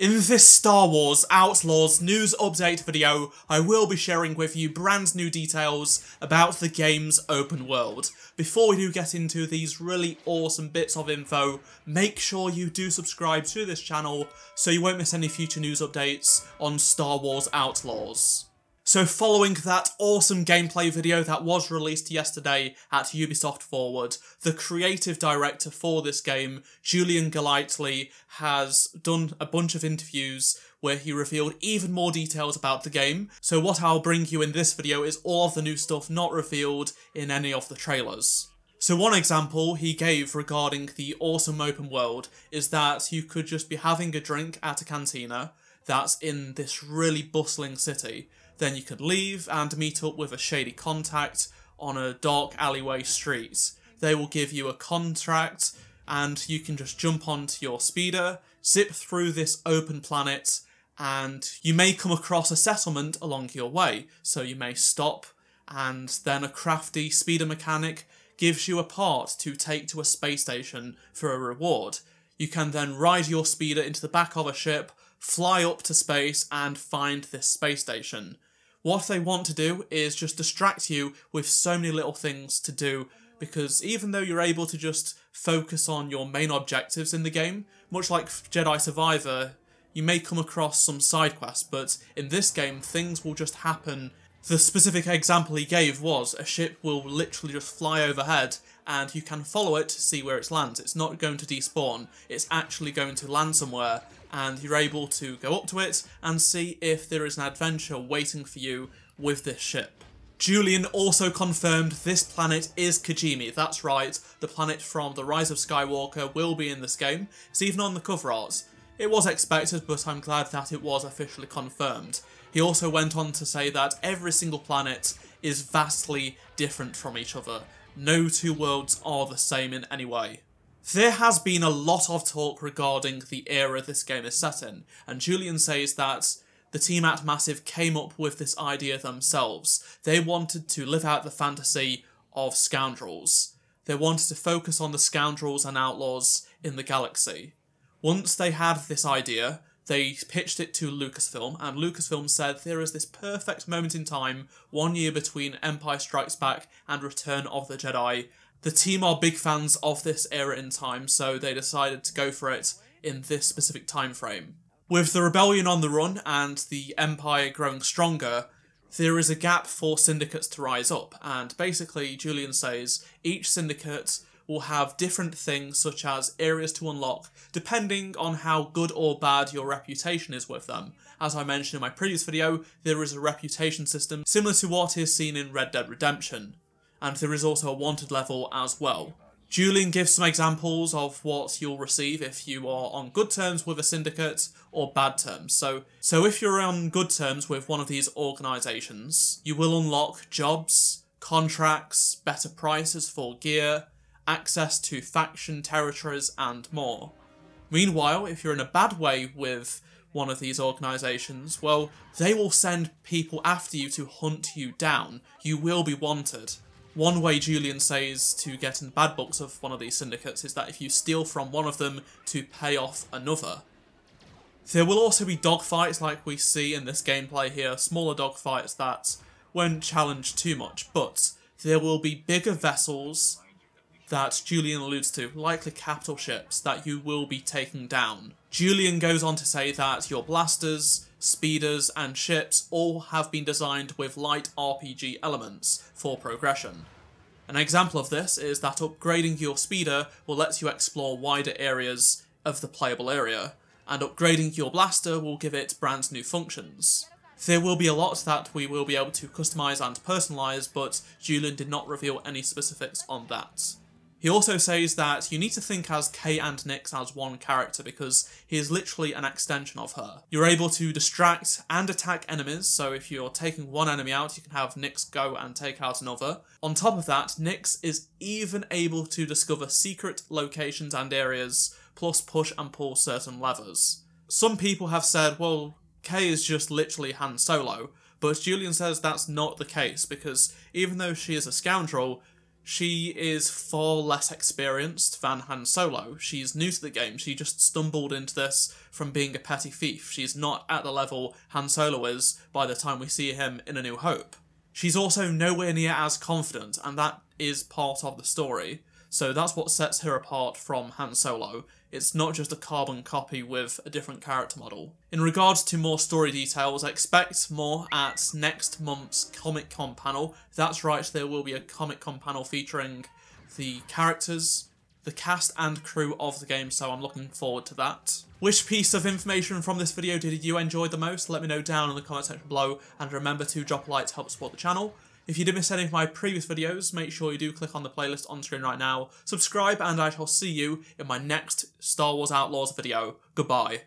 In this Star Wars Outlaws news update video, I will be sharing with you brand new details about the game's open world. Before we do get into these really awesome bits of info, make sure you do subscribe to this channel so you won't miss any future news updates on Star Wars Outlaws. So following that awesome gameplay video that was released yesterday at Ubisoft Forward, the creative director for this game, Julian Golightly, has done a bunch of interviews where he revealed even more details about the game. So what I'll bring you in this video is all of the new stuff not revealed in any of the trailers. So one example he gave regarding the awesome open world is that you could just be having a drink at a cantina that's in this really bustling city. Then you could leave and meet up with a shady contact on a dark alleyway street. They will give you a contract and you can just jump onto your speeder, zip through this open planet, and you may come across a settlement along your way. So you may stop and then a crafty speeder mechanic gives you a part to take to a space station for a reward. You can then ride your speeder into the back of a ship, fly up to space and find this space station. What they want to do is just distract you with so many little things to do, because even though you're able to just focus on your main objectives in the game, much like Jedi Survivor, you may come across some side quests, but in this game things will just happen. The specific example he gave was a ship will literally just fly overhead and you can follow it to see where it lands. It's not going to despawn, it's actually going to land somewhere, and you're able to go up to it and see if there is an adventure waiting for you with this ship. Julian also confirmed this planet is Kijimi. That's right, the planet from The Rise of Skywalker will be in this game. It's even on the cover art. It was expected, but I'm glad that it was officially confirmed. He also went on to say that every single planet is vastly different from each other. No two worlds are the same in any way. There has been a lot of talk regarding the era this game is set in, and Julian says that the team at Massive came up with this idea themselves. They wanted to live out the fantasy of scoundrels. They wanted to focus on the scoundrels and outlaws in the galaxy. Once they had this idea, they pitched it to Lucasfilm, and Lucasfilm said there is this perfect moment in time, 1 year between Empire Strikes Back and Return of the Jedi. The team are big fans of this era in time, so they decided to go for it in this specific time frame. With the rebellion on the run and the Empire growing stronger, there is a gap for syndicates to rise up, and basically Julian says each syndicate will have different things such as areas to unlock depending on how good or bad your reputation is with them. As I mentioned in my previous video, there is a reputation system similar to what is seen in Red Dead Redemption, and there is also a wanted level as well. Julian gives some examples of what you'll receive if you are on good terms with a syndicate or bad terms. So if you're on good terms with one of these organisations, you will unlock jobs, contracts, better prices for gear, access to faction territories and more. Meanwhile, if you're in a bad way with one of these organisations, well, they will send people after you to hunt you down. You will be wanted. One way Julian says to get in the bad books of one of these syndicates is that if you steal from one of them to pay off another. There will also be dogfights like we see in this gameplay here, smaller dogfights that won't challenge too much, but there will be bigger vessels that Julian alludes to, likely capital ships, that you will be taking down. Julian goes on to say that your blasters, speeders and ships all have been designed with light RPG elements for progression. An example of this is that upgrading your speeder will let you explore wider areas of the playable area, and upgrading your blaster will give it brand new functions. There will be a lot that we will be able to customise and personalise, but Julian did not reveal any specifics on that. He also says that you need to think as Kay and Nyx as one character because he is literally an extension of her. You're able to distract and attack enemies, so if you're taking one enemy out, you can have Nyx go and take out another. On top of that, Nyx is even able to discover secret locations and areas, plus push and pull certain levers. Some people have said, well, Kay is just literally Han Solo, but Julian says that's not the case, because even though she is a scoundrel, She is far less experienced than Han Solo. She's new to the game. She just stumbled into this from being a petty thief. She's not at the level Han Solo is by the time we see him in A New Hope. She's also nowhere near as confident, and that is part of the story. So that's what sets her apart from Han Solo. It's not just a carbon copy with a different character model. In regards to more story details, expect more at next month's Comic-Con panel. That's right, there will be a Comic-Con panel featuring the characters, the cast and crew of the game, so I'm looking forward to that. Which piece of information from this video did you enjoy the most? Let me know down in the comment section below, and remember to drop a like to help support the channel. If you did miss any of my previous videos, make sure you do click on the playlist on screen right now, subscribe, and I shall see you in my next Star Wars Outlaws video. Goodbye.